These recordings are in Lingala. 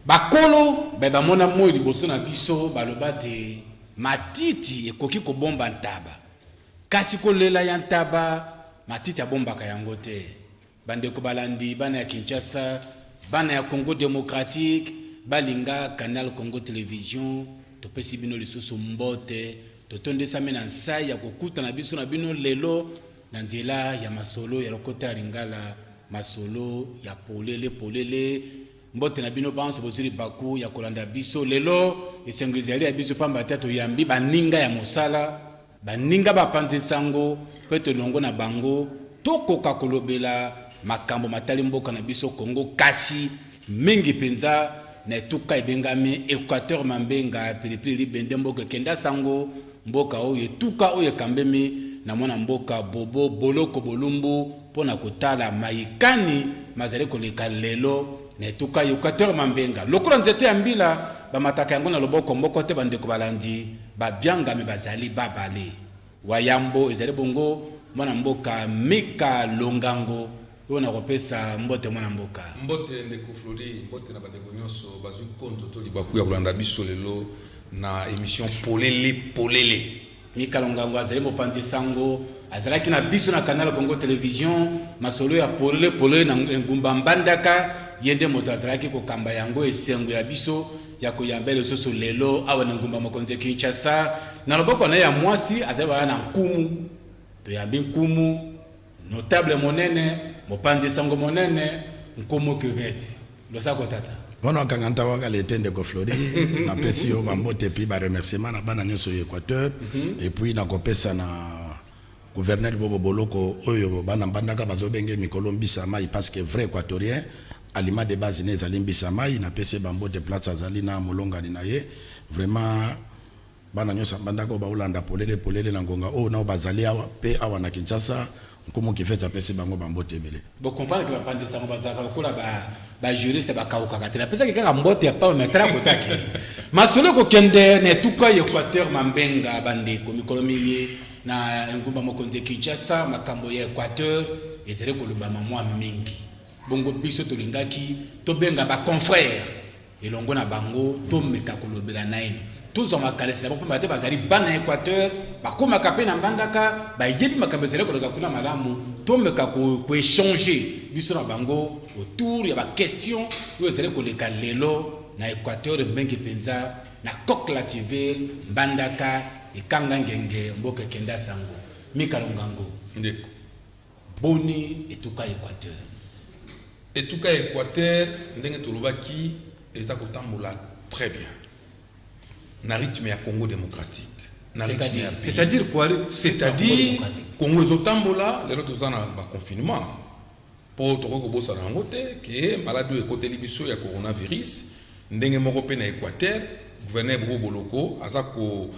bakolo ba mona moi liboso na biso baloba te matiti ekoki kobomba ntaba kasi kolela ya ntaba matiti abombaka yango te. Bandeko balandi bana ya Kinshasa, bana ya Congo démocratique, balinga Canal Congo Télévision, topesi bino lisusu mbote, totondesa mena nsai ya kokuta na biso na bino lelo na nzela ya masolo ya lokota ya Lingala, masolo ya polele mbote na bino banso bozuri baku ya kolanda biso lelo esengezali ya biso pamba tato yambi baninga ya mosala baninga bapanze sango peto longo na bango tokoka kolobela makambo matali mboka na biso Congo kasi mingi penza na etuka ebengami Équateur Mambenga pilipili bende mboka kenda sango mboka oyo etuka oyo kambemi na mwana mboka bobo boloko bolumbu pona kotala maikani mazali koleka lelo na etuka Équateur Mambenga lokola nzete ya mbila bamataka yango na loboko mboko te bandeko balandi babyangami bazali babale wayambo ezali bongo mwana mboka Mika Longango ona kopesa mbote mwana mboka mbote ndeko Flori mbote na bandeko nyonso bazu konzo to libaku ya kolanda biso lelo na émission polele Mika Longango azali mopandi sango azalaki na biso na Canal Congo Télévision masolo ya polele na ngumba mbandaka yende moto azalaki kokamba yango esengo ya biso ya koyambele soso lelo awa na ngumba mokonze Kinshasa na loboko na ya mwasi azali bana na nkumu to ya binkumu notable monene mopande sango monene nkumu kuveti losa kotata wana kanganta waka letende ko Flori na pesi yo bambote pi ba remerciement na bana nyoso Équateur et puis na kopesa na gouverneur Bobo Boloko oyo bana mbandaka bazobenge mikolo mbisa mai parce que vrai équatorien aliment de base ne zali mbisa mai na pesi bambote place azali na molonga na ye vraiment bana nyosa mbandaka ba ulanda polele na ngonga o na bazali awa pe awa na Kinshasa nkumu kifeta pesi bango bambote ebele bo comprendre que ba pande sango bazaka kola ba juriste ba kauka katena pesa kika mbote pa metra kotaki masolo ko kende ne tuka Équateur Mambenga bande ko mikolomiye na ngumba mokonze Kinshasa makambo ya Équateur ezere ko lubama mwa mingi bongo biso tolingaki to benga ba confrère elongo na bango to meka ko lobela naino tous en makalesi na bopo bate bazali bana Équateur bakoma kapé na mbangaka ba yebi makambo ezere ko loka kuna malamu to meka ko échanger biso na bango autour ya ba question yo ezere ko leka lelo na Équateur bengi penza na Coque-la-Tiville mbandaka ekanga ngenge mboka kenda sango Mika Longango ndeko boni etuka Équateur ndenge tolobaki eza kotambola très bien na rythme ya Congo démocratique c'est-à-dire quoi c'est-à-dire Congo ezotambola lelo tozana ba confinement po toko bosa na ngote ke malade ekoteli biso ya coronavirus ndenge moko pe na Équateur gouverneur Bobo Boloko azako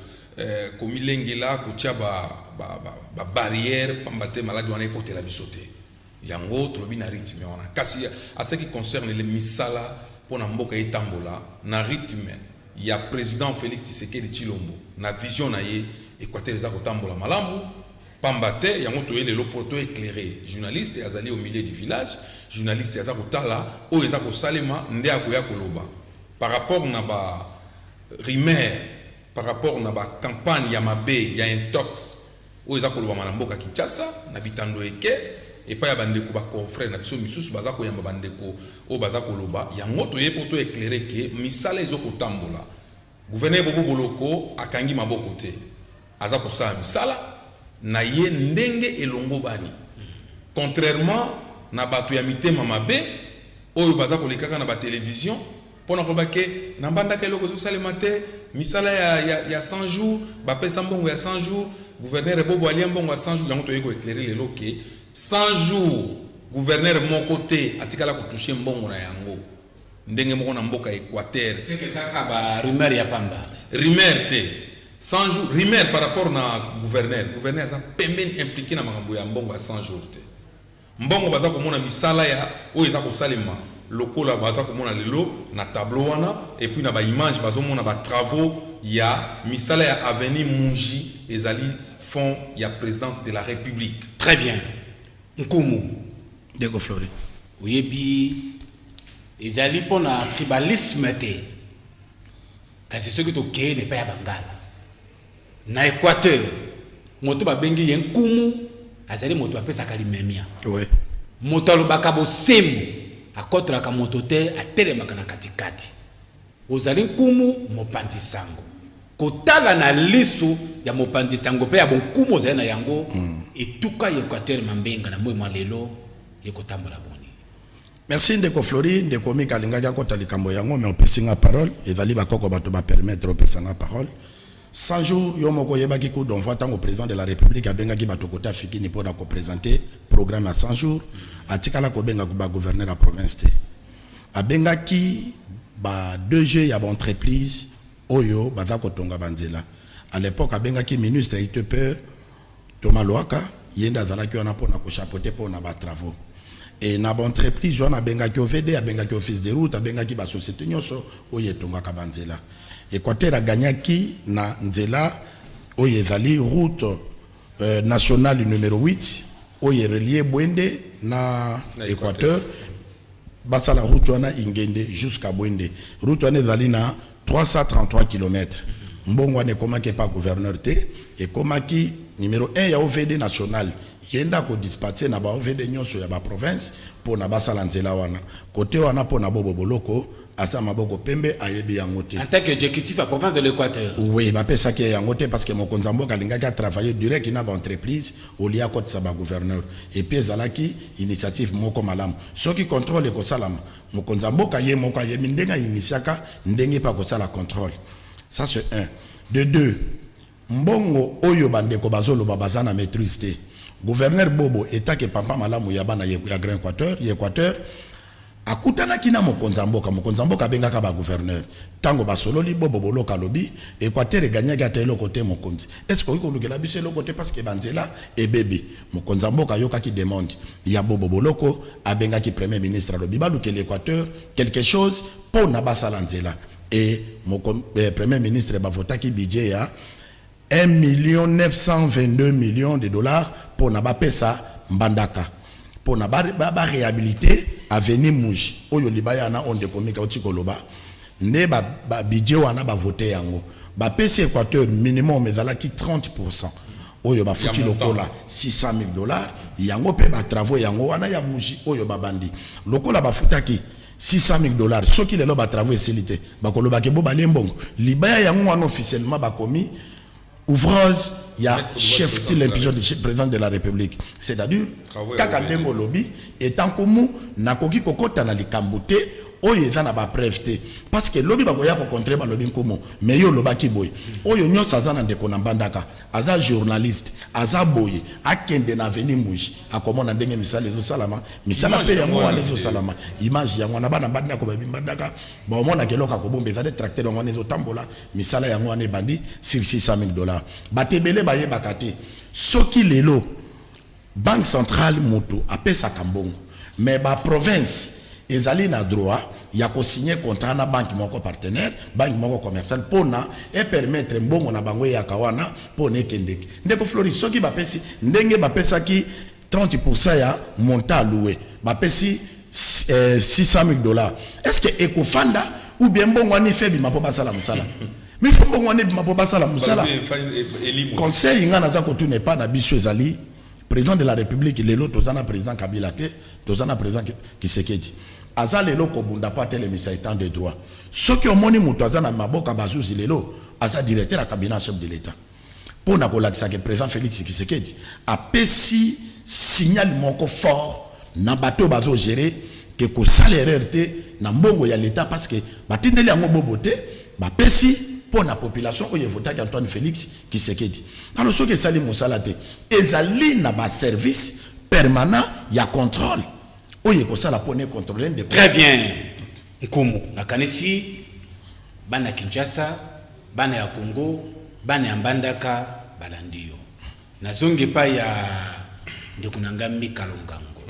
komilengela kotia ba barrière pambate malade wana ekotela biso te yango tolobi na rythme wana kasi à ce qui concerne les misala pour na mboka etambola na rythme ya président Félix Tshisekedi Tshilombo na vision na ye Équateur eza kotambola malamu pambate yango toyele lo poto éclairé journaliste azali au milieu du village journaliste aza kotala o eza kosalema nde akoya koloba par rapport na ba rumeur par rapport na ba campagne ya mabe ya intox o eza koloba na mboka Kinshasa na bitando eke et pas ya bandeko ba confrère na biso misusu baza koyamba bandeko o baza koloba yango toye poto éclairer ke misala ezoko tambola gouverneur Bobo Boloko akangi maboko te aza kosala misala na ye ndenge elongo bani contrairement na bato ya mitema mabe oyo baza kolekaka na ba télévision pona kobake na mbandaka eloko zosalema te misala ya 100 jours bapesa mbongo ya 100 jours gouverneur Bobo alia mbongo ya 100 jours yango toye ko éclairer lelo ke 100 jours gouverneur mon côté atikala ko toucher mbongo na yango ndenge moko na mboka Équateur c'est que ça ba rumeur ya pamba rumeur te 100 jours rumeur par rapport na gouverneur ça pembeni impliqué na makambo ya mbongo ya 100 jours te mbongo baza ko mona misala ya oyo eza ko salema lokola baza ko mona lelo na tableau wana et puis na ba image bazo mona ba travaux ya misala ya avenue Munji ezali fond ya présidence de la République. Très bien. Nkumu Deko Flori oyebi ezali pona tribalisme te kasi soki tokeye ne pa ya bangala na Équateur moto babengi ye nkumu azali moto apesaka limemia ouais moto alobaka bosembo akotolaka moto te atelemaka na katikati ozali nkumu mopanzi sango kotala na lisu ya mopanzi sango pe ya bonkumu ozali na yango etuka Équateur mambenga na moyi mwa lelo ekotambola boni. Merci ndeko Flori ndeko Mika lingaki akota likambo yango mais opesi nga parole ezali bakoko bato ba permettre opesa nga parole 100 jours yo moko yebaki ko don voix tango président de la République abengaki bato kota fikini pona ko présenter programme à 100 jours atikala ko benga ba gouverneur à province te abengaki ba DG ya ba entreprise oyo baza kotonga banzela à l'époque abengaki ministre Itepeur Thomas Loaka yenda zalaki wana pona ko chapeauter pona ba travaux et na ba entreprise wana abengaki OVD abengaki office de route abengaki ba société nyonso oyo etonga ka banzela Équateur a gagné na nzela oyo ezali route nationale numéro 8 oyo relié Bwende na Équateur basa la route wana ingende jusqu'à Bwende route wana ezali na 333 km mbongo wana ekomaki pa gouverneur te ekomaki numéro 1 ya OVD national yenda ko dispatcher na ba OVD nyonso ya ba province pour na basa la nzela wana côté wana pour na bobo boloko asa maboko pembe ayebi yango te en tant qu'exécutif à province de l'Équateur. Oui, ba pesa ki yango te parce que mokonzi mboka lingaki a travailler direct na ba entreprise au lia côté sa ba gouverneur et puis ezalaki initiative moko malamu soki contrôle ko salama mokonzi mboka ye moko ye mindenga initiaka ndenge pa ko sala contrôle ça c'est un de deux mbongo oyo bandeko bazolo babazana maîtrise te gouverneur Bobo etake pampa malamu ya bana ya Grand Équateur akutana kina mokonzi mboka bengaka ba gouverneur tango basololi Bobo boloka lobi Équateur gagné gata eloko te mokonzi est-ce que ko lukela biso eloko te parce que banzela et bébé mokonzi mboka yoka ki demande ya Bobo boloko abengaki premier ministre lobi ba lukela Équateur quelque chose pour na basala nzela et premier ministre ba votaki budget ya 1,922 millions de dollars pour na ba pesa mbandaka pour na ba réhabiliter avenir Mouji oyo libaya na onde komika otikoloba nde ba budget wana ba voter yango ba pesi Équateur minimum ezalaki 30% oyo ba futi lokola 600 000 $, yango pe ba travaux yango wana ya Mouji oyo ba bandi lokola ba futaki 600 000 $, soki lelo ba travaux esilite ba koloba ke bo balembongo libaya yango wana officiellement ba komi ouvrage ya chef de l'impulsion du président de la République c'est-à-dire kaka ndengo lobby etant comme nakoki kokota na likambo te oyo eza na ba preuve te parce que lobby bakoya ko contrer ba lobby nkomo mais yo lobaki boy oyo nyonso aza na ndeko na mbandaka aza journaliste aza boye akende na avenir Mouji akomona ndenge misala ezo salama misala pe yango wana ezo salama image yango na bana mbandaka ko bimbandaka ba omona keloka ko bombe za de tracteur ngone ezo tambola misala yango wana bandi sur 600 000 $. Batebele baye bakate soki lelo banque centrale moto apesa kambongo mais ba province ezali na droit ya ko signer contrat na banque moko partenaire banque moko commerciale pona et permettre mbongo na bango ya kawana pona ekendeki ndeko Flori soki bapesi ndenge bapesa ki 30% ya montant loué bapesi 600 000 $. Est-ce que ekofanda ou bien mbongo ni febi mapo basala musala mi fombo ngone mapo basala musala conseil nga naza ko tune pas na biso ezali président de la République lelo tozana président Kabila te tozana président Kisekedi aza lelo ko bunda pa tele misaitan de droit soki omoni muto aza na maboka bazuzi lelo aza directeur à cabinet chef de l'État pona ko lakisa ke président Félix Kisekedi a pesi signal moko fort na bato bazo gérer que ko salaire te na mbongo ya l'État parce que batindeli yango bobote ba pesi pour la population oyo votaki Antoine Félix Kisekedi alors ce que sali musala te ezali na ba service permanent ya contrôle oyo ko sala pone contrôler de très bien nkumu na kanisi bana Kinshasa bana ya Congo bana ya Mbandaka balandiyo nazongi pa ya ndekunanga Mikalongango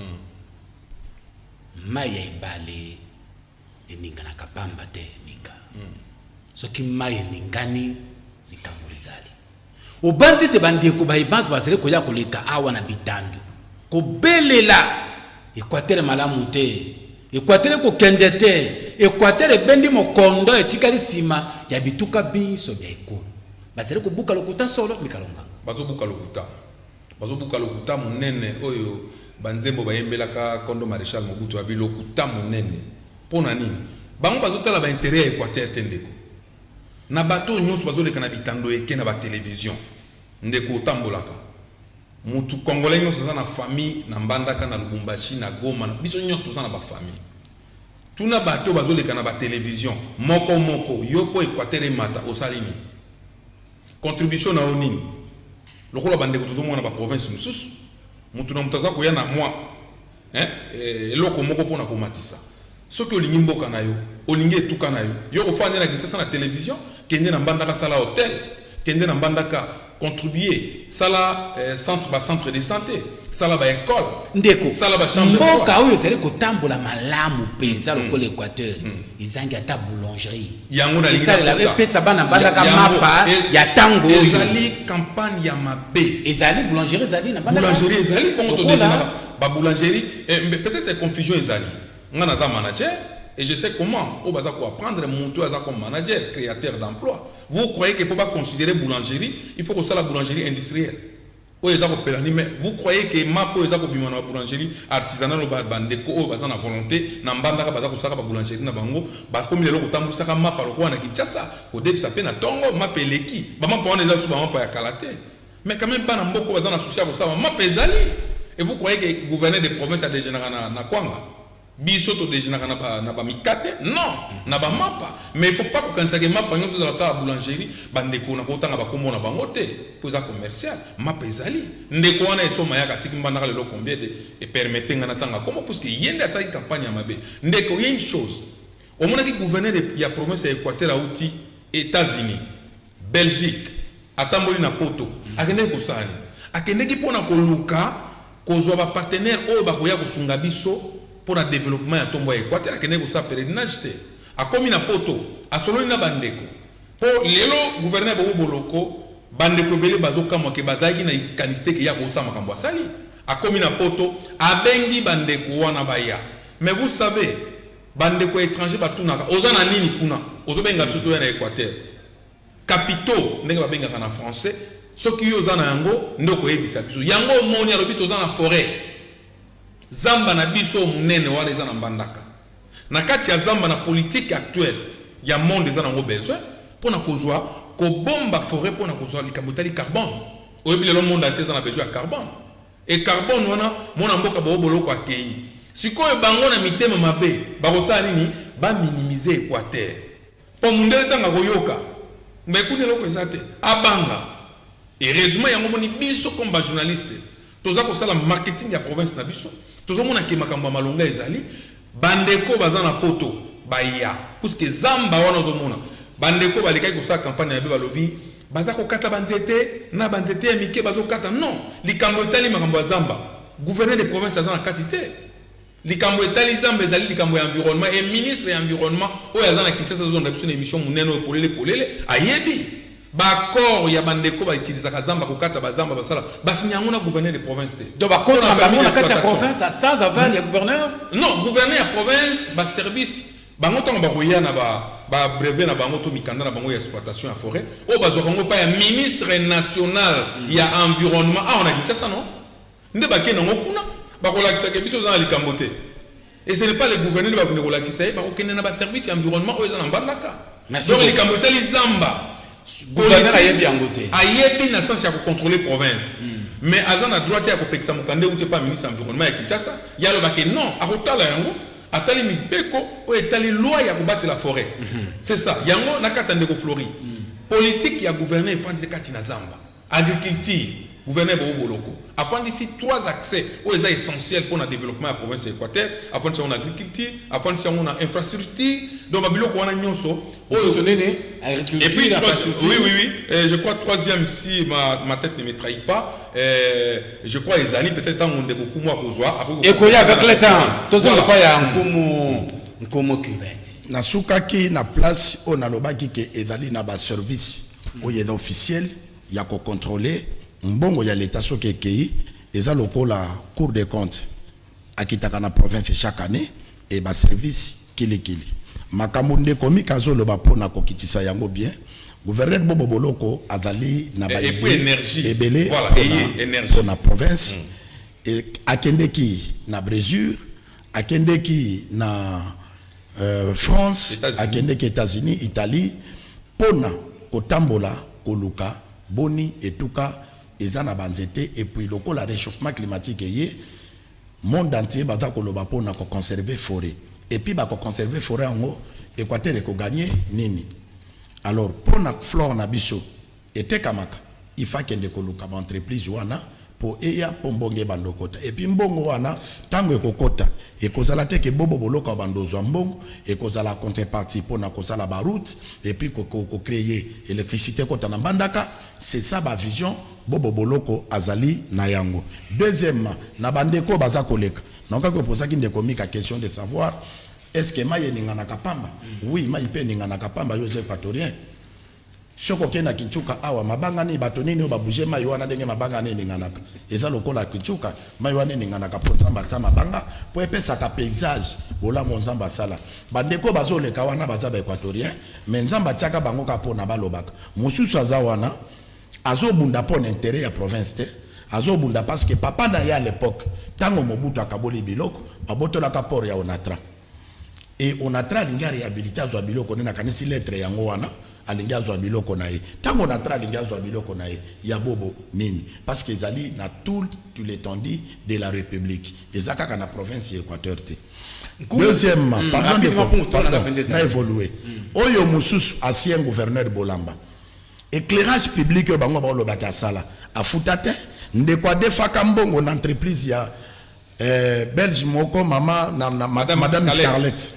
maya ibale eningana kapamba te mika soki maya ningani likambulizali obandi te bandeko ba ibanse basere koya koleka awa na bitandu kobelela Équateur malamu te Équateur ko kendete Équateur ebendi mokondo etikali sima ya bituka biso bya ekolo bazali ko buka lokuta solo mikalonga bazo buka lokuta munene oyo banzembo bayembelaka kondo maréchal Mobutu abi lokuta munene pona nini bango bazotala ba intérêt ya Équateur tendeko na bato nyonso bazoleka na bitando eke na ba télévision ndeko tambolaka mutu congolais nyonso za na famille na mbandaka na Lubumbashi na Goma biso nyonso za na ba famille tuna bato bazoleka na ba télévision moko yopo Équateur emata osalini contribution na onini lokola bandeko tozomona ba province mususu mutu na mutaza koya na moi eloko moko pona komatisa soki olingi mboka na yo olingi etuka na yo ofanya na Kinshasa na télévision kende na mbandaka sala hôtel kende na mbandaka contribuer sala centre de santé sala ba école ndeko sala ba chambre mboka oyo zali kotambola malamu penza lokola Équateur izangi ata boulangerie yango na linga la pesa bana mbandaka mapa ya tango ezali campagne ya mabe ezali boulangerie ezali na mbandaka boulangerie ezali bongo to déjà ba boulangerie peut-être confusion ezali nga naza manager et je sais comment on va apprendre mon tour comme manager créateur d'emploi. Vous croyez que pour pas considérer boulangerie il faut que ça la boulangerie industrielle mais vous croyez que ma po eza ko bima na boulangerie artisanale au bandeko o baza na volonté na mbandaka baza ko saka ba boulangerie na bango ba komi lelo ko tambusaka ma pa lokwa na Kinshasa ko debisa pe na tongo ma peleki ba ma pa on eza sous ba ma pa ya kalate mais quand même pas na mboko baza na souci ya ko sa ma pezali et vous croyez que le gouverneur de province a dégénéré na kwanga biso to dégénéré na ba mikate non na ba mapa mais il faut pas que ça que mapa nyonso za la boulangerie bandeko na kotanga ba komona bango te pour ça commercial mapa ezali ndeko wana esoma ya katiki mbandaka lelo combien de et permettre ngana tanga comment parce que yende asa campagne ya mabe ndeko y a une chose au moins que gouverneur de ya province ya Équateur a outil États-Unis Belgique atamboli na poto akende ko sani akende ki pona ko luka kozwa ba partenaire oyo bakoya kosunga biso pour le développement ya tombo ya Équateur akende ko sa pèlerinage te akomi na poto asololi na bandeko po lelo gouverneur bobo boloko bandeko bele bazokamwa ke bazaki na kaniste ke ya ko sa makambo asali akomi na poto abengi bandeko wana baya mais vous savez bandeko étranger batunaka ozana nini kuna ozobenga biso to ya na Équateur capitaux ndenge babengaka na français soki yo ozana yango ndoko yebisa biso yango moni alobi tozana forêt zamba na biso munene wana eza na mbandaka na kati ya zamba na politique actuelle ya monde eza nango besoin pona kozwa kobomba forêt pona kozwa likambo tali carbone oyebi lelo monde entier eza na besoin ya carbone et carbone wana mona mboka boboloko akei sikoyo bango na mitema mabe bakosala nini baminimize Équateur po mundele tanga koyoka mais kuni loko ezate abanga et résumé yango moni biso comme ba journaliste toza kosala marketing ya province na biso tozomona ke makambo malonga ezali bandeko baza na poto baya puisque zamba wana ozomona bandeko balekai kosala campagne ya balobi baza kokata banzete na banzete ya mike bazokata non likambo etali makambo ya zamba gouverneur de province aza na kati te likambo etali zamba ezali likambo ya environnement et ministre ya environnement oyo aza na Kinshasa zonda biso na émission munene oyo polele ayebi bakor ya bandeko ba utilisaka zamba kokata bazamba basala basinyango na gouverneur de province te donc ba contre bango na kati ya province sans aval ya gouverneur non gouverneur ya province ba service bango tonga ba koya na ba brevet na bango to mikanda na bango ya exploitation ya forêt o bazokango pa ya ministre national ya environnement on a dit ça non nde ba kena ngokuna ba kolakisa ke biso za likambo te et ce n'est pas le gouverneur ba kone kolakisa ba kokene na ba service ya environnement o eza na mbandaka donc likambo tali zamba gouverneur ayebi yango te ayebi na sens ya ko contrôler province mais azana droit ya ko pekisa mukande ou te pas ministre environnement ya Kinshasa yalo ba ke non akotala yango atali mibeko o etali loi ya ko battre la forêt c'est ça yango nakata ndeko flori politique ya gouverneur efandi kati na zamba agriculture gouverneur boloko afin d'ici 3 accès où est essentiel pour le développement de la province d'Équateur afin de agriculture afin de infrastructure donc babilo ko wana nyonso et puis oui je crois troisième si ma tête ne me trahit pas je crois ezali peut-être tant on ko kumwa kozwa et koya avec le temps tozala pas ya nkomo kibeti na sukaki na place on a lobaki ke ezali na ba service oyo est officiel ya ko contrôler mbongo ya l'état soki ekei eza lokola cour des comptes akitaka na province chaque année et ba service kili makambo ndeko mikazo lo ba pona kokitisa yango bien gouverneur Bobo Boloko azali na ba énergie ebele voilà énergie pour la province et akendeki na Brésil akendeki na France akendeki États-Unis Italie pona kotambola koluka boni etuka ezana banzete et puis lokola réchauffement climatique yé monde entier bata koloba pona ko conserver forêt et puis ba ko conserver forêt ngo Équateur ko gagner nini alors pona flore na biso était kamaka il faut qu'il y ait des entreprises wana pour eya pombonge bandokota et puis mbongo wana tango ekokota et kozala te ke Bobo Boloko bandozo mbongo et kozala contrepartie pona kozala ba route et puis ko créer électricité kota na bandaka c'est ça ba vision Bobo Boloko azali na yango deuxièmement na bandeko baza koleka donc ko posa ki ndeko mika question de savoir est-ce que maye ningana kapamba oui maye pe ningana kapamba yo équatorien soko kena kinchuka awa mabanga ni bato nini o babuje mayi wana ndenge mabanga ni ninganaka eza lokola kinchuka mayi wana ninganaka po nzamba tsa mabanga po epesa ka paysage bolango nzamba sala bandeko bazoleka wana baza ba équatorien mais nzamba tiaka bango ka pona balobaka mususu aza wana azobunda po na intérêt ya province te azobunda parce que papa na ya à l'époque tango Mobutu akaboli biloko babotolaka port ya Onatra et Onatra linga réhabilité azwa biloko nena kanisi lettre yango wana alingi azwa biloko na ye tango Onatra alingi azwa biloko na ye ya bobo nini parce que ezali na tout l'étendue de la République ezaka kana province ya Équateur te deuxièmement pardon na évolué oyo mususu ancien gouverneur Bolamba éclairage public yo bango balobaka sala afuta te ndeko defaka mbongo na entreprise ya belge moko mama na madame Scarlett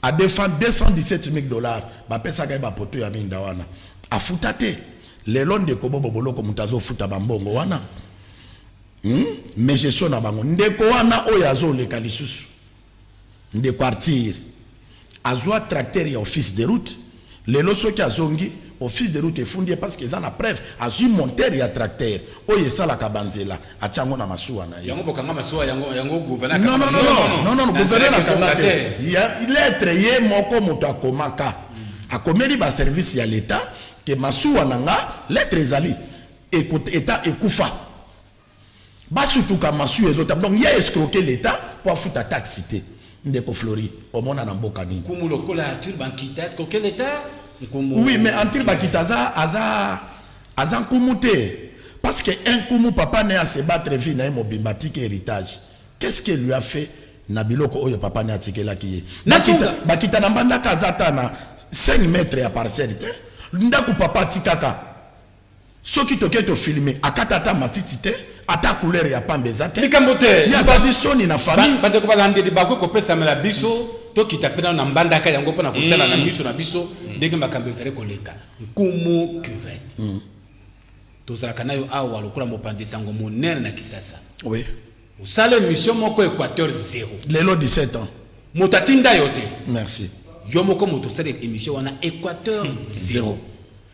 a défendu $217,000 ba pesa ka ba poto ya minda wana afuta te lelo ndeko Bobo Boloko mutazo futa bambongo wana mais gestion na bango ndeko wana oyo azoleka lisusu ndeko artir azwa tracteur ya office de route lelo soki azongi office de route efundi parce que dans la preuve azui monter ya tracteur oyo esala ka banzela atiango na masuwa na yango bokanga masuwa yango gouverneur non gouverneur akanga te ya lettre ye moko moto akomaka akomeli ba service ya l'état que masuwa nanga lettre ezali état ekufa basutuka masuwa ezota donc ya escroquer l'état pour afuta taxe te ndeko Flori omona na mboka nini kumulo kola atur bankita escroquer l'état. Oui, mais Antil Bakitaza, Azan Koumouté. Parce que un Koumou papa n'est à se battre vie na mobimbatique héritage. Qu'est-ce qu'il lui a fait Nabiloko Oyo papa n'est à tikela qui est. Bakita Nambanda Kazatana 5 mètres à parcelle. Ndaku papa tikaka. Ce qui te filmer, akatata matitite, ata couleur ya pambezate. Nikambote. Ya zabisoni na famille. Bande ko balande de bako ko pesa mela biso. To kitapena na mbandaka yango pona kotala na biso na biso ndenge makambo ezali koleka nkumu cuvette tozala kanayo awa lokola mopande sango monene na Kisasa oui usale mission moko Équateur 0 lelo 17 ans motatinda yote merci yo moko moto sale émission wana Équateur 0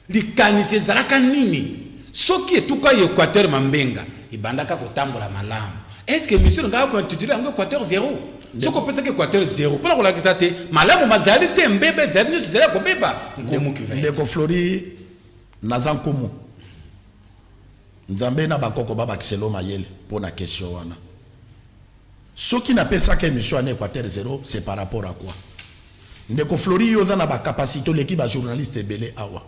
likanisi zalaka nini soki etuka Équateur mambenga ibandaka kotambola malamu est-ce que mission ngaka ko intitulé yango Équateur 0 ce qu'on pense que Équateur 0 pour la kisate malamu mazali te mbebe zali zela ko beba nkomo kiva ndeko Flori nazan komo nzambe na bakoko baba kiselo mayele pour la question wana ce qui n'a pas ça que mission en Équateur 0 c'est par rapport à quoi ndeko Flori yo na ba capacité l'équipe ba journaliste belé awa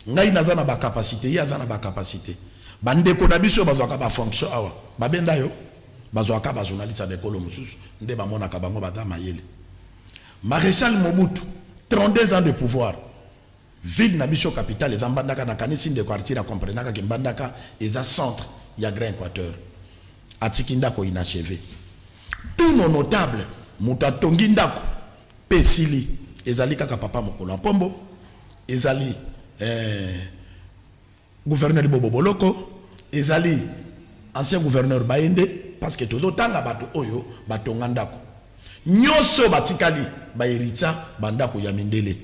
ngai naza na ba capacité ya na ba capacité bandeko na biso bazwaka ba fonction awa babenda yo bazwaka ba journaliste avec kolo mususu nde ba mona ka bango bata mayele Maréchal Mobutu 32 ans de pouvoir ville na biso capitale za mbandaka na kanisi de quartier na comprenaka ke mbandaka eza centre ya Grand Équateur atiki ndako inachevé tous nos notables mutatongi ndako pesili ezali kaka papa mokolo pombo ezali gouverneur Bobo Boloko ezali ancien gouverneur Baende parce que todo tanga bato oyo batonga ndako nyoso batikali ba hérita bandako ya mindele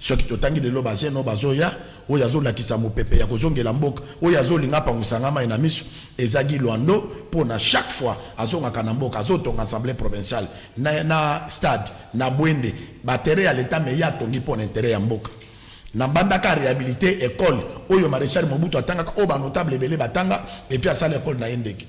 soki totangi lelo bazeno bazoya oyo azolakisa mopepe ya kozongela mboka oyo azolinga pangwisanga mai na miso ezaki lwando mpona chaque fois azongaka na mboka azotonga assemblée provinciale na stade na bwende batere ya leta me ye atongi mpona intere ya mboka na mbandaka réhabilité école oyo maréchal Mobutu atangaka oyo banotable ebele batanga epuis asala école na ye ndenge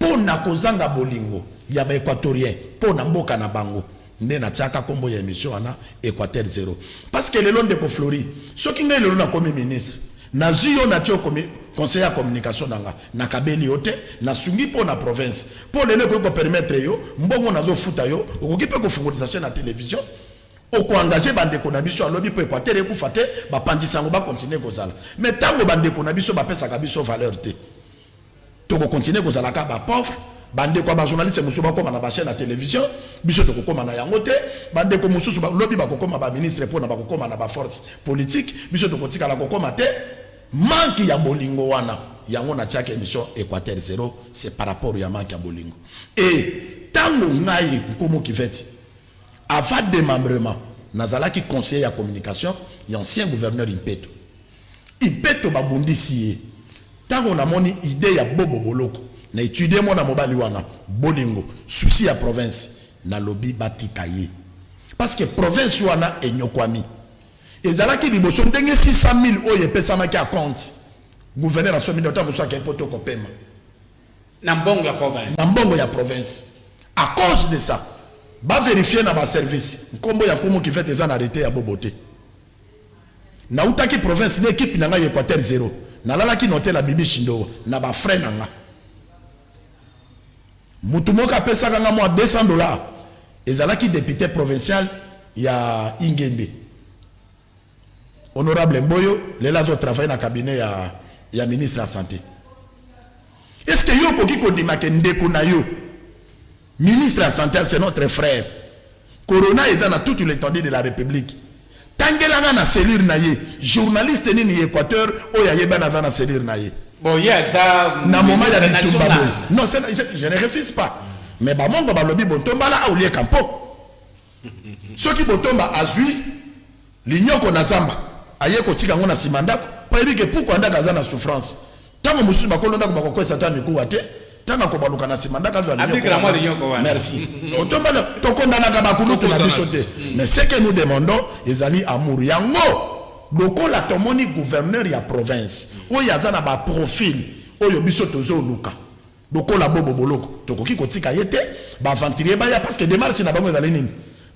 mpona kozanga bolingo ya baéquatorien mpona mboka na bango nde natiaka kombo ya émission wana Équateur 0 parce que lelo ndeko Flori soki ngai lelo nakomi ministre nazwi yo natio conseiller ya communication nanga nakabeli yo te nasungi mpo na province mpo lelo ekoki kopermettre yo mbongo nazofuta yo okoki mpe kofungolisa chaîne na télévision okoengage bandeko na biso alobi mpo Équateur ekufa te bapandisa yango bakontinue kozala mais ntango bandeko na biso bapesaka biso valeur te tokokontinue kozalaka bapauvre bandeko ba journaliste musu bakoma na ba chaîne na télévision biso tokokoma na yango te bandeko mususu lobi bakokoma ba ministre pona bakokoma na ba force politique biso tokotika la kokoma te manki ya bolingo wana yango na tiaka émission Équateur 0 c'est par rapport ya manki ya bolingo et tango ngai nkomo kiveti avant démembrement nazalaki conseiller ya communication ya ancien gouverneur Impeto babundisi ye tango na moni idée ya Bobo Boloko na étudier mona mobali wana bolingo souci ya province na lobby batika ye parce que province wana enyokwami ezalaki liboso ndenge 600 000 oye pesamaki à compte gouverneur asomi ndota musaka epoto kopema na mbongo ya province à cause de ça ba vérifier na ba service nkombo ya komo ki fait ezana arrêté ya bobote na utaki province na équipe na nga Équateur 0 na lalaki noter la bibi Shindo na ba frère nanga mutumoka pesa kanga mo $200 ezalaki député provincial ya Ingende honorable Mboyo lela zo travailler na cabinet ya ministre de la santé. Est-ce que yo koki ko dimake ndeko na yo ministre de la santé c'est notre frère corona est dans toute l'étendue de la République tangelanga na cellule na ye journaliste nini Équateur oya yeba na na cellule na ye bon ça na moment ya bitumba non je ne refuse pas mais ba mongo ba lobi botomba la aulie campo soki botomba azui linyoko na zamba aye ko tika ngona simandako pa ebike pourquoi ndaka za na souffrance tango musu bakolo ndako bakokwesa ta mikuwa te tanga ko baluka na simandaka zo linyoko merci botomba to kondana ba kulutu na biso te mais ce que nous demandons ezali amour yango lokola tomoni gouverneur ya province oyo azana ba profil oyo biso tozo luka lokola Bobo Boloko tokoki kotika yete ba aventurier ba ya parce que démarche na bango ezali nini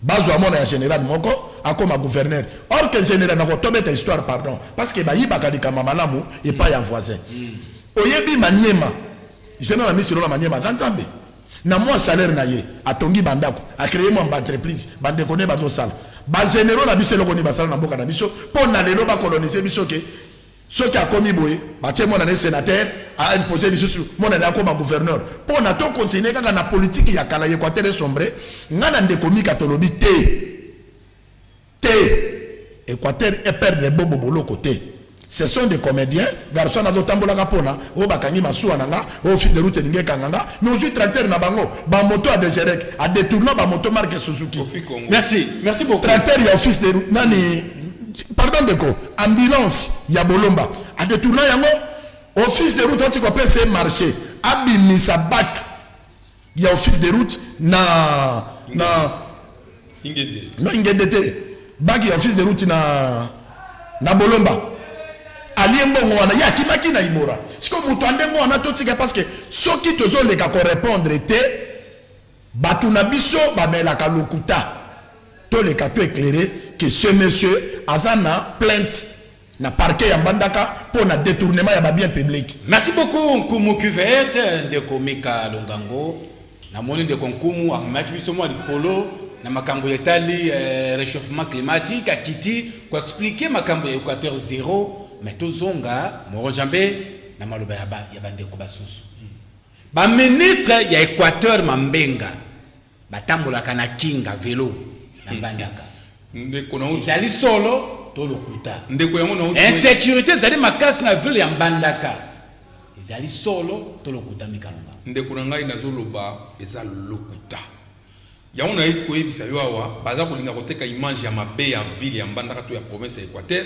bazo amona ya général moko akoma gouverneur or que général na ko tobeta histoire pardon parce que ba yibaka likama malamu et pas ya voisin oyebi manyema général misilo na manyema kanzambe na moi salaire na ye atongi bandako a créer moi entreprise bande connaît bazo sala ba généraux na biso lokoni basala na mboka na biso pona lelo ba coloniser biso ke soki akomi boye batie mona na sénateur a imposer lisusu mona na koma gouverneur pona to continuer kaka na politique ya kala Équateur sombre ngana ndeko mika tolobi te Équateur est perdre Bobo Boloko te ce sont des comédiens garçons na zotambola kapona o bakangi masuwa nanga o fil de route ninge kanganga mais aujourd'hui tracteur na bango ba moto a dégerek a détourner ba moto marque Suzuki merci beaucoup tracteur ya office de route nani pardon deko ambulance ya Bolomba a détourner yango office de route on peut se marché abimisa bac ya office de route na ingende te bac ya office de route na Bolomba aliembongo wana ya kimaki na ibora siko mutu andembo wana totika parce que soki tozo leka ko répondre te batu na biso bamelaka lokuta to leka to éclairer que ce monsieur azana plainte na parquet ya Mbandaka pour na détournement ya ba bien public. Merci beaucoup Nkumu Cuvette de Komika Longango na moni de Konkumu amaki biso mwa likolo na makambo yetali réchauffement climatique akiti ko expliquer makambo ya Équateur 0 mais tozonga morojambe na maloba ya bandeko basusu ba ministre ya Équateur Mambenga batambola kana kinga vélo na Mbandaka ndeko na izali solo to lokuta ndeko yango na insécurité zali makasi na ville ya Mbandaka izali solo to lokuta mikalonga ndeko na ngai nazoloba eza lokuta ya on a eu koyebisa yo awa baza kolinga koteka image ya mabe ya ville ya Mbandaka to ya province ya Équateur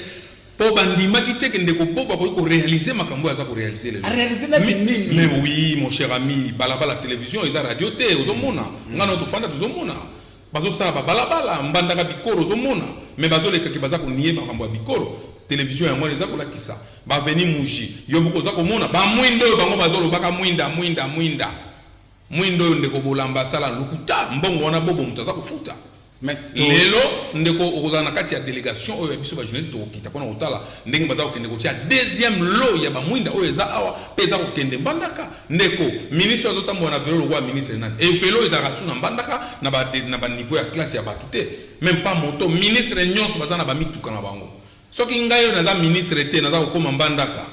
po bandimaki te kende ko boba ko réaliser makambo aza ko réaliser le réaliser na nini mais oui mon cher ami balabala télévision eza radio te ozomona ngana to fanda tozomona bazo sala balabala Mbandaka bikoro ozomona mais bazo leka ki baza ko nier makambo ya bikoro télévision ya mwana eza ko lakisa ba veni muji yo boko za ko mona ba mwindo bango bazo lobaka mwinda mwindo ndeko bolamba sala lukuta mbongo wana bobo mutaza kufuta lelo ndeko okozana kati ya délégation oyo biso ba journaliste okita pona otala ndenge baza kokende kotia deuxième lot ya ba mwinda oyo eza awa peza kokende Mbandaka ndeko ministre azotambo na velo roi ministre nani et velo eza rasu na Mbandaka na ba niveau ya classe ya batute même pas moto ministre nyonso baza na ba mituka na bango soki ngayo naza ministre te naza kokoma Mbandaka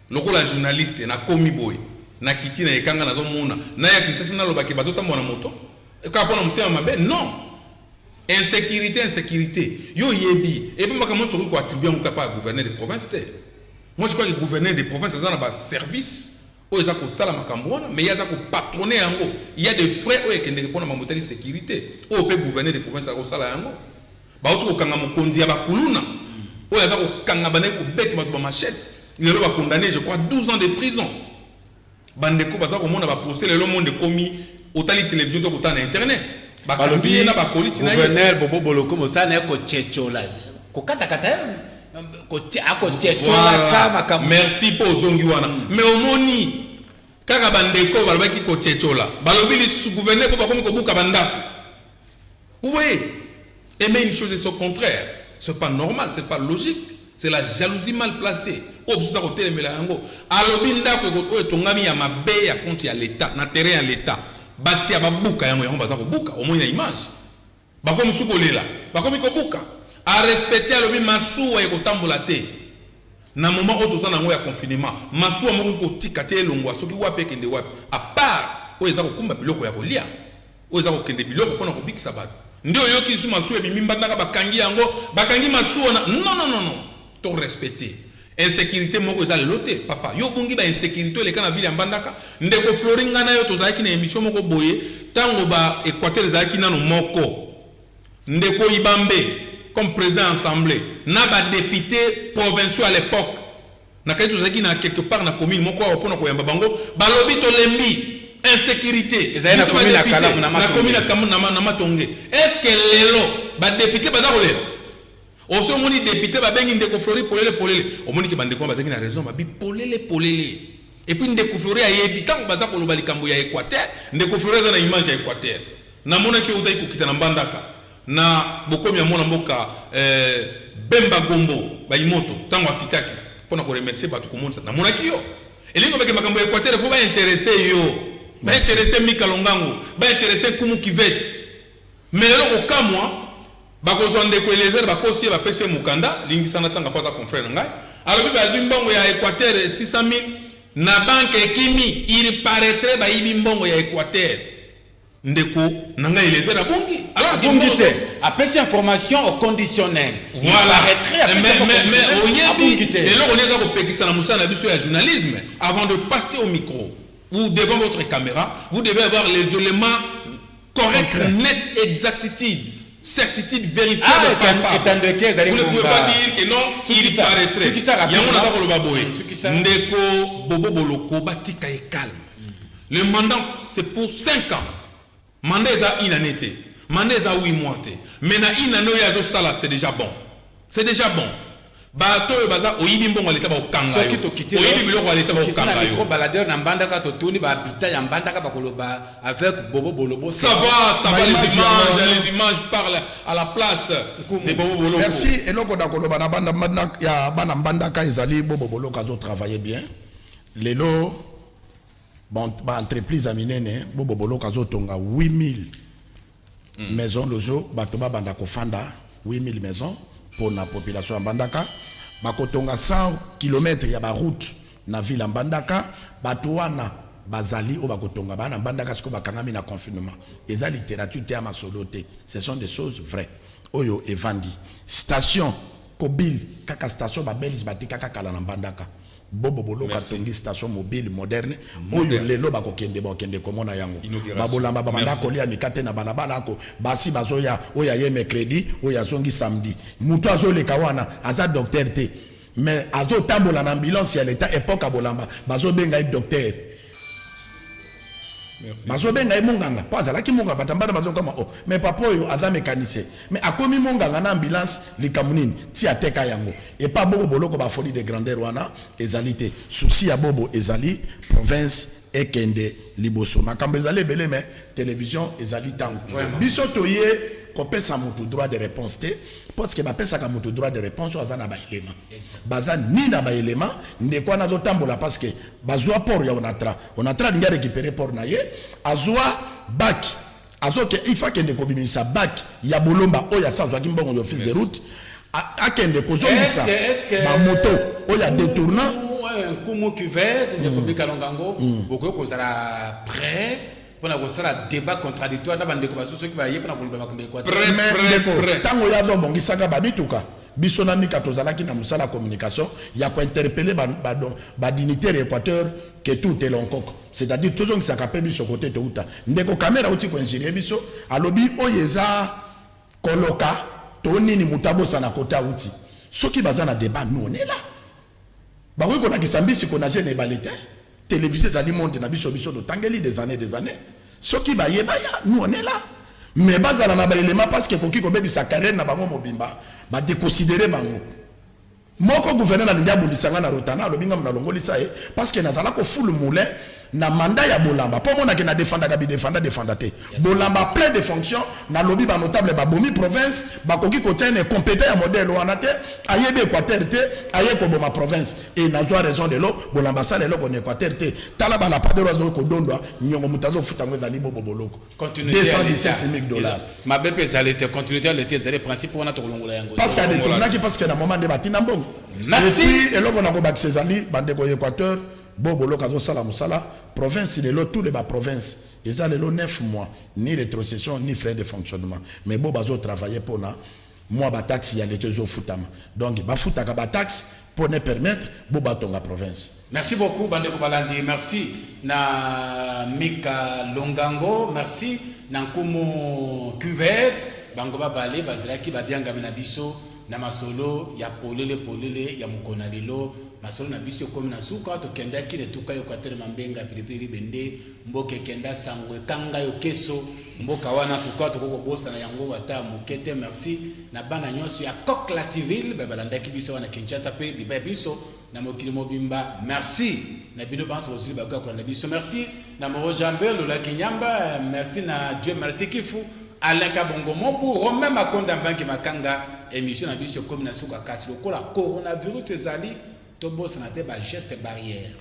lokola journaliste na komi boy na kiti na ekanga nazo mona na ya Kinshasa na lobaki bazota mona moto e ka pona mutema mabe non insécurité yo yebi et puis makamon to ko attribuer mon capable gouverneur de province te moi je crois que gouverneur de province ça na ba service o eza ko sala makambo wana mais ya za ko patronner yango il y a des frais o ekende ko na mamotali sécurité o pe gouverneur de province ko sala yango ba oto ko kanga mokonzi ya bakuluna o ya za ko kanga bane ko bête ba machette il est condamné je crois 12 ans de prison bandeko baza ko mona ba procès le monde komi otali télévision to kota na internet ba balobi na ba politi na gouverneur Bobo Boloko mosana ko chechola ko kata ko chechola kama kama merci pour zongi wana mais omoni kaka bandeko balobaki ko chechola balobi li sous gouverneur ko ba komi ko buka bandako vous voyez et mais une chose est au contraire c'est pas normal c'est pas logique c'est la jalousie mal placée o biso ko telemela yango alobi ndako ko tongami ya mabe ya compte ya l'état na terrain ya l'état batia babuka yango yango baza ko buka au moins na image bako musukolela bako mikobuka a respecter alobi masuwa ya kotambola te na moment o tozana ngo ya confinement masuwa moko ko tika te longwa soki wape kende wapi à part o eza ko kumba biloko ya kolia o eza ko kende biloko pona ko bikisa bato ndio yoki su masuwa bi Mbandaka bakangi yango bakangi masuwa na non to respecter insécurité moko eza loté papa yo bungi ba insécurité le kana ville ya Mbandaka ndeko Floringa na yo tozaki na émission moko boye tango ba Équateur zaki nano moko ndeko Ibambe comme président assemblée na ba député provinciaux à l'époque na kaito zaki na quelque part na commune moko opona ko yamba bango balobi to lembi insécurité ezali na commune na Matonge est-ce que lelo ba député baza kolelo oso moni député ba bengi ndeko Flori polele omoni ke bandeko bazaki na raison ba bi polele et puis ndeko Flori ayebi tango baza ko loba likambo ya Équateur ndeko Flori za na image ya Équateur na mona ke utai ko kita na Mbandaka na bokomi ya mona mboka Bemba Gombo ba imoto tango akitaki pona ko remercier ba to komonsa na mona kiyo elingo beke makambo ya Équateur faut ba intéresser yo ba intéresser Mika Longango ba intéresser Kumu Kivet mais lelo ko kamwa bakozwa ndeko Eliezer bakosi bapese mukanda lingisana tanga paza confrère ngai alobi bazwi mbongo ya Équateur 600 000 na banque ekimi il paraîtrait ba yibi mbongo ya Équateur ndeko nanga Eliezer abongi alors bongi te apesi information au conditionnel voilà mais oyebi et là on est dans kopekisa na musana biso ya journalisme avant de passer au micro ou devant votre caméra vous devez avoir les éléments corrects net exactitude certitude vérifiable vous ne pouvez pas dire que non il paraîtrait yango na ko loba boye ndeko Bobo Boloko batika et calme le mandat c'est pour 5 ans mandat eza une année te mandat eza 8 mois te mais na une année yazo sala c'est déjà bon bato baza oyibi mbongo leta ba okanga yo oyibi biloko leta ba okanga yo micro baladeur na Mbandaka to tuni ba habita ya Mbandaka ba koloba avec Bobo Boloko ça va les images parlent à la place de Bobo Boloko merci eloko da koloba na banda Mbandaka ya bana Mbandaka ezali Bobo Boloko azo travailler bien lelo bon ba entreprise aminene Bobo Boloko azo tonga 8000 maisons lozo bato ba banda ko fanda 8000 maisons pour la population ya Mbandaka bakotonga 100 km ya ba route na ville ya Mbandaka bato wana bazali o bakotonga bana Mbandaka siko bakangami na confinement eza littérature te ya masolo te ce sont des choses vraies oyo evandi station Kobil kaka station ba belge batika kaka la Mbandaka bobo bolo katongi station mobile moderne oyo lelo bakokende komona yango babolamba bamanda kolia mikate na balabala ko basi bazoya oya ye mercredi oya zongi samedi muto azoleka wana aza docteur te mais azo tambola na ambulance ya l'état époque abolamba bazo benga docteur bazo benga monganga pas ala ki monganga batambana bazo kama oh mais papa oyo aza mécanicien mais akomi monganga na ambulance likamunini ti ateka yango et pas bobo boloko ba folie de grandeur wana ezalité souci ya bobo ezali province ekende liboso makambo ezali belé mais télévision ezali tango biso toye kopesa mutu droit de réponse te parce que bapesa ka mutu droit de réponse aza na ba élément baza ni na ba élément ndeko na zo tambola parce que bazwa port ya onatra ndinga récupérer port na ye azwa bac azoke ifa kende ko bimisa bac ya bolomba oya sanzwa kimbongo yo fils de route akende ko zongisa ba moto oya détournant un kumu cuvette de tobika longango boko ko zara prêt pour la débat contradictoire na bande ko basusu ki ba ye pona ko liba makambe ko prêt tango ya zo bongisaka babituka biso na mika tozalaki na musala communication ya ko interpeller ba dignitaire Équateur que tout est lonkoko c'est-à-dire toujours que ça capé biso côté to uta ndeko caméra uti ko ingénieur biso alobi oyeza koloka to nini mutabo sana kota uti soki bazana débat nous on est là ba ko na kisambisi ko na jeune balete télévisé zali monte na biso do tangeli des années soki ba yeba ya nous on est là mais bazala na ba élément parce que koki ko bebi sa carrière na bango mobimba ba déconsidérer bango moko gouverneur na lindia bundisanga na rotana lobinga na longolisa parce que nazala ko full moulin na mandat ya bolamba po mona ke na défendre ka bi défendre te bolamba plein de fonctions na lobby ba notable ba bomi province ba koki ko tene compétent ya modèle wana te ayebe Équateur te aye ko boma province et na zo raison de lo bolamba sale lo ko Équateur te tala ba la pas de raison ko dondwa nyongo mutazo futango za libo boboloko $217,000 ma bébé zalete continuité l'été zalé principe wana to kolongola yango parce que na moment de batina mbongo merci et lo bona ko bakse zali bande ko Équateur bobo lokazo sala musala province de l'autre tous les provinces ils ont les 9 mois ni rétrocession ni frais de fonctionnement mais bobo bazo travailler pour na moi ba taxe ya l'été zo futama donc ba futaka ba taxe pour ne permettre bobo tonga province. Merci beaucoup bande ko balandi, merci na Mika Longango, merci na Nkumu Cuvette bango ba balé bazalaki ba bianga na biso na masolo ya polele ya mukona lelo masolo na biso komi na suka to kenda kile tuka yo kwatere mambenga pilipili bende mboke kenda sangwe kanga yo keso mboka wana tuka to ko bosa na yango wata mukete merci na bana nyonso ya Coq-Lativille babalanda ki biso wana Kinshasa pe biba biso na mokili mobimba merci na bino banso osili bakwa kwa na biso merci na Moro Jambe Lola Kinyamba merci na Dieu merci Kifu Alain Kabongo Mobu Romain Makonda Mbangi Makanga émission na biso comme na suka kasi lokola coronavirus ezali to bossa na te ba geste barrière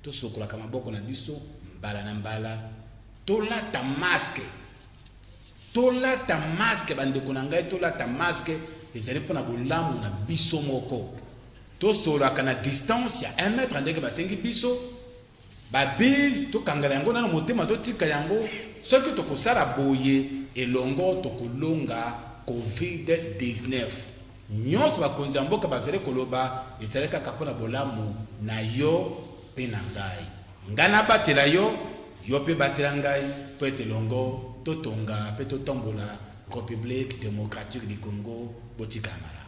to sokola kama boko na biso mbala na mbala to lata masque bande ko na ngai to lata masque ezali pona bolamu na biso moko to sola kana distance ya 1 mètre ndenge ba sengi biso ba bise to kangala yango na motema to tika yango soki to kosala boye elongo to kolonga COVID-19 nyonso bakonzi mboka bazere koloba ezali kaka pona bolamu na yo pe na ngai ngana batela yo pe batela ngai po etelongo totonga pe totombola République démocratique du Congo botikamala.